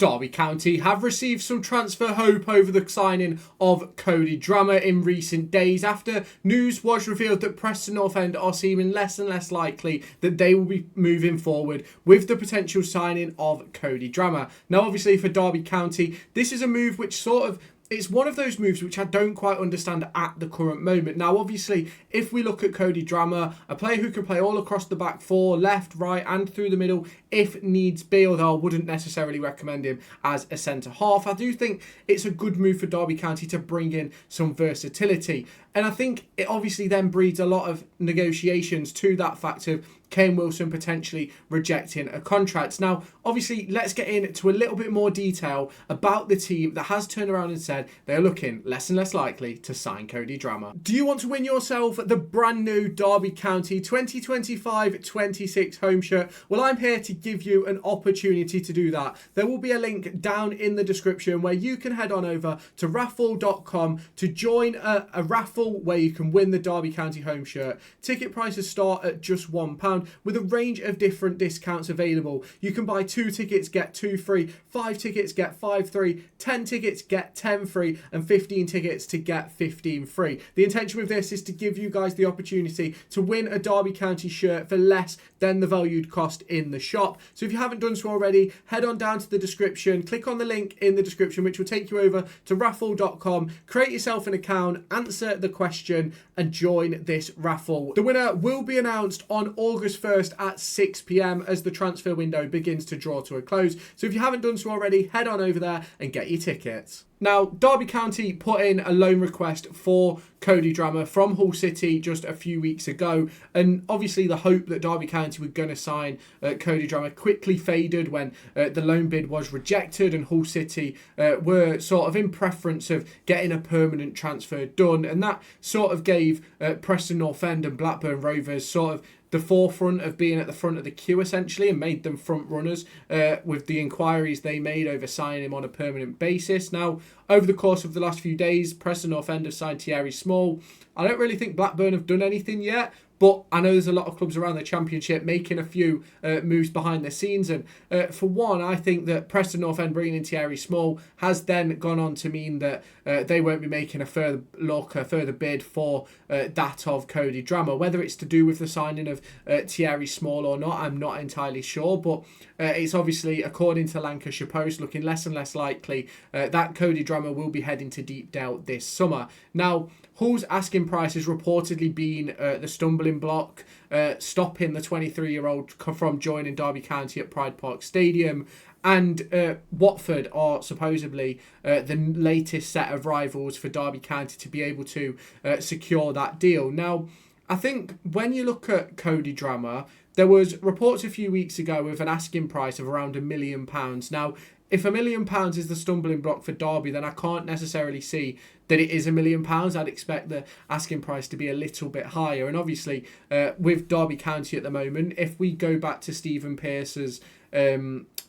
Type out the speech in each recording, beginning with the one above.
Derby County have received some transfer hope over the signing of Cody Drameh in recent days after news was revealed that Preston North End are seeming less and less likely that they will be moving forward with the potential signing of Cody Drameh. Now obviously for Derby County, this is a move which it's one of those moves which I don't quite understand at the current moment. Now, obviously, if we look at Cody Drameh, a player who can play all across the back four, left, right, and through the middle, if needs be, although I wouldn't necessarily recommend him as a centre-half, I do think it's a good move for Derby County to bring in some versatility. And I think it obviously then breeds a lot of negotiations to that fact of Kane Wilson potentially rejecting a contract. Now, obviously, let's get into a little bit more detail about the team that has turned around and said they're looking less and less likely to sign Cody Drameh. Do you want to win yourself the brand new Derby County 2025-26 home shirt? Well, I'm here to give you an opportunity to do that. There will be a link down in the description where you can head on over to raffle.com to join a raffle where you can win the Derby County home shirt. Ticket prices start at just £1 with a range of different discounts available. You can buy 2 tickets, get 2 free, 5 tickets, get 5 free, 10 tickets, get 10 free, and 15 tickets to get 15 free. The intention with this is to give you guys the opportunity to win a Derby County shirt for less than the valued cost in the shop. So if you haven't done so already, head on down to the description, click on the link in the description, which will take you over to raffle.com, create yourself an account, answer the question, and join this raffle. The winner will be announced on August 1st at 6 p.m. as the transfer window begins to draw to a close. So if you haven't done so already, head on over there and get your tickets. Now, Derby County put in a loan request for Cody Drameh from Hull City just a few weeks ago. And obviously the hope that Derby County were going to sign Cody Drameh quickly faded when the loan bid was rejected and Hull City were sort of in preference of getting a permanent transfer done. And that sort of gave Preston North End and Blackburn Rovers sort of the forefront of being at the front of the queue essentially, and made them front runners with the inquiries they made over signing him on a permanent basis. Now, over the course of the last few days, Preston North End have signed Thierry Small. I don't really think Blackburn have done anything yet, but I know there's a lot of clubs around the Championship making a few moves behind the scenes. And for one, I think that Preston North End bringing in Thierry Small has then gone on to mean that they won't be making a further bid for that of Cody Drameh. Whether it's to do with the signing of Thierry Small or not, I'm not entirely sure. But it's obviously, according to Lancashire Post, looking less and less likely that Cody Drameh will be heading to deep doubt this summer. Now, Hull's asking price has reportedly been the stumbling block, stopping the 23-year-old from joining Derby County at Pride Park Stadium. And Watford are supposedly the latest set of rivals for Derby County to be able to secure that deal. Now, I think when you look at Cody Drameh, there was reports a few weeks ago of an asking price of around £1 million. Now, if £1 million is the stumbling block for Derby, then I can't necessarily see that it is £1 million. I'd expect the asking price to be a little bit higher. And obviously, with Derby County at the moment, if we go back to Stephen Pearce's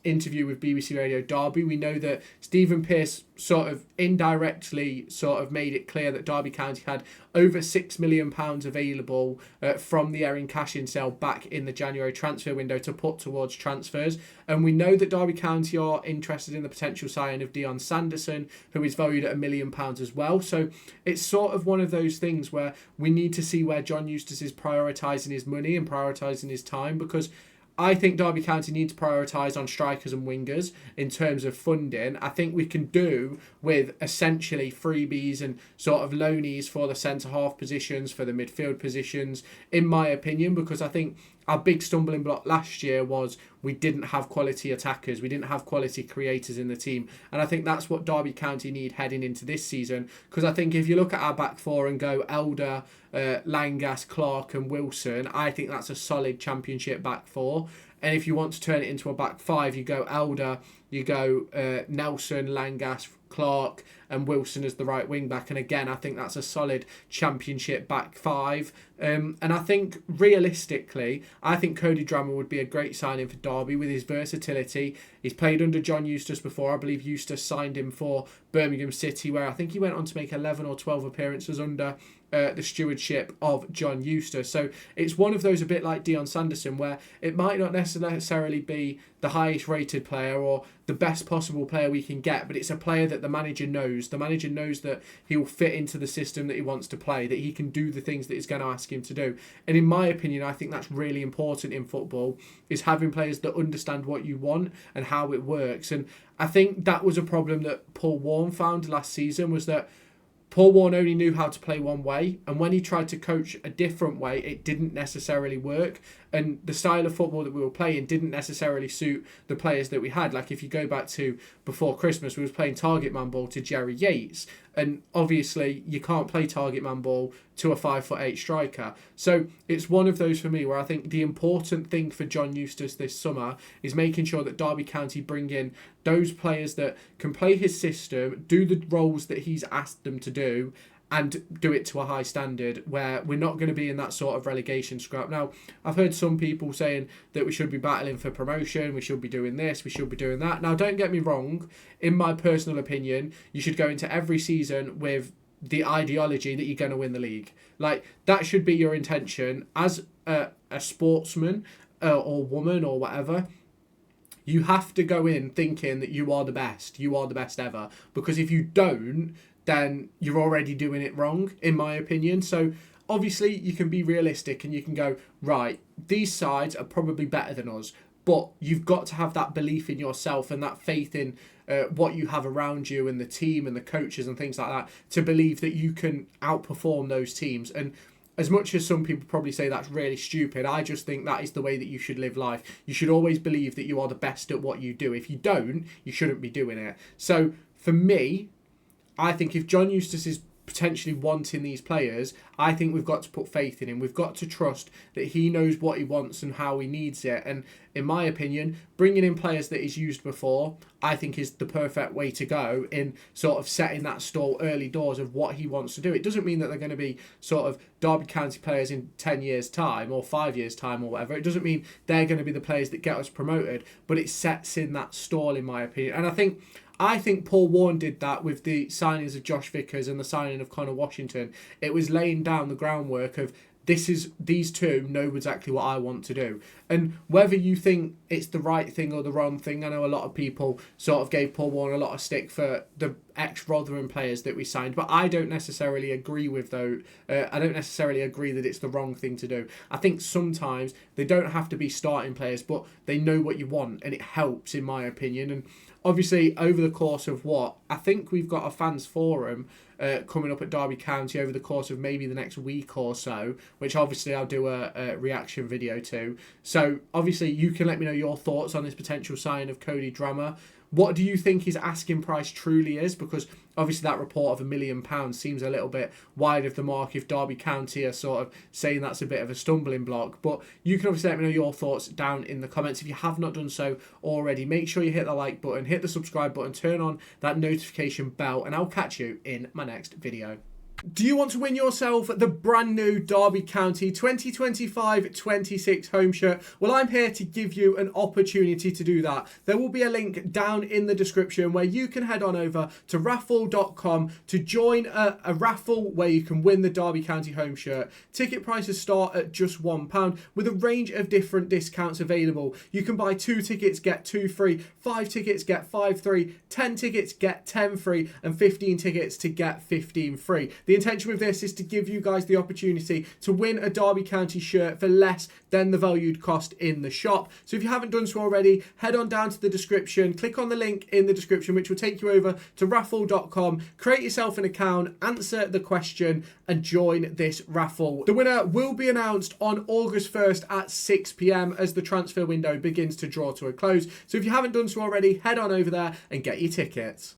interview with BBC Radio Derby, we know that Stephen Pearce sort of indirectly sort of made it clear that Derby County had over £6 million available from the Erin cash-in sale back in the January transfer window to put towards transfers. And we know that Derby County are interested in the potential signing of Dion Sanderson, who is valued at £1 million as well. So it's sort of one of those things where we need to see where John Eustace is prioritising his money and prioritising his time, because I think Derby County need to prioritise on strikers and wingers in terms of funding. I think we can do with essentially freebies and sort of loanies for the centre-half positions, for the midfield positions, in my opinion, because I think our big stumbling block last year was we didn't have quality attackers. We didn't have quality creators in the team. And I think that's what Derby County need heading into this season. Because I think if you look at our back four and go Elder, Langas, Clark and Wilson, I think that's a solid Championship back four. And if you want to turn it into a back five, you go Elder, you go Nelson, Langas, Clark and Wilson as the right wing back. And again, I think that's a solid Championship back five. And I think realistically, I think Cody Drameh would be a great signing for Derby with his versatility. He's played under John Eustace before. I believe Eustace signed him for Birmingham City, where I think he went on to make 11 or 12 appearances under the stewardship of John Eustace. So it's one of those, a bit like Dion Sanderson, where it might not necessarily be the highest rated player or the best possible player we can get, but it's a player that the manager knows. The manager knows that he will fit into the system that he wants to play, that he can do the things that he's going to ask him to do. And in my opinion, I think that's really important in football, is having players that understand what you want and how it works. And I think that was a problem that Paul Warne found last season, was that Paul Warne only knew how to play one way, and when he tried to coach a different way, it didn't necessarily work. And the style of football that we were playing didn't necessarily suit the players that we had. Like if you go back to before Christmas, we was playing target man ball to Jerry Yates, and obviously you can't play target man ball to a 5'8" striker. So it's one of those for me where I think the important thing for John Eustace this summer is making sure that Derby County bring in those players that can play his system, do the roles that he's asked them to do, and do it to a high standard where we're not going to be in that sort of relegation scrap. Now, I've heard some people saying that we should be battling for promotion, we should be doing this, we should be doing that. Now, don't get me wrong, in my personal opinion, you should go into every season with the ideology that you're going to win the league. Like, that should be your intention as a sportsman or woman or whatever. You have to go in thinking that you are the best ever. Because if you don't, then you're already doing it wrong, in my opinion. So obviously you can be realistic and you can go, right, these sides are probably better than us, but you've got to have that belief in yourself and that faith in what you have around you and the team and the coaches and things like that to believe that you can outperform those teams. And as much as some people probably say that's really stupid, I just think that is the way that you should live life. You should always believe that you are the best at what you do. If you don't, you shouldn't be doing it. So for me, I think if John Eustace is potentially wanting these players, I think we've got to put faith in him. We've got to trust that he knows what he wants and how he needs it. And in my opinion, bringing in players that he's used before, I think is the perfect way to go in sort of setting that stall early doors of what he wants to do. It doesn't mean that they're going to be sort of Derby County players in 10 years' time or 5 years' time or whatever. It doesn't mean they're going to be the players that get us promoted, but it sets in that stall, in my opinion. And I think Paul Warne did that with the signings of Josh Vickers and the signing of Connor Washington. It was laying down the groundwork of these two know exactly what I want to do. And whether you think it's the right thing or the wrong thing, I know a lot of people sort of gave Paul Warne a lot of stick for the ex-Rotherham players that we signed, but I don't necessarily agree with those. I don't necessarily agree that it's the wrong thing to do. I think sometimes they don't have to be starting players, but they know what you want, and it helps, in my opinion. And obviously, over the course of I think we've got a fans forum coming up at Derby County over the course of maybe the next week or so, which obviously I'll do a reaction video to. So obviously you can let me know your thoughts on this potential sign of Cody Drameh. What do you think his asking price truly is? Because obviously that report of £1 million seems a little bit wide of the mark if Derby County are sort of saying that's a bit of a stumbling block. But you can obviously let me know your thoughts down in the comments. If you have not done so already, make sure you hit the like button, hit the subscribe button, turn on that notification bell, and I'll catch you in my next video. Do you want to win yourself the brand new Derby County 2025-26 home shirt? Well, I'm here to give you an opportunity to do that. There will be a link down in the description where you can head on over to raffle.com to join a raffle where you can win the Derby County home shirt. Ticket prices start at just £1 with a range of different discounts available. You can buy 2 tickets, get 2 free, 5 tickets, get 5 free, 10 tickets, get 10 free, and 15 tickets to get 15 free. The intention with this is to give you guys the opportunity to win a Derby County shirt for less than the valued cost in the shop. So if you haven't done so already, head on down to the description, click on the link in the description, which will take you over to raffle.com, create yourself an account, answer the question, and join this raffle. The winner will be announced on August 1st at 6 p.m. as the transfer window begins to draw to a close. So if you haven't done so already, head on over there and get your tickets.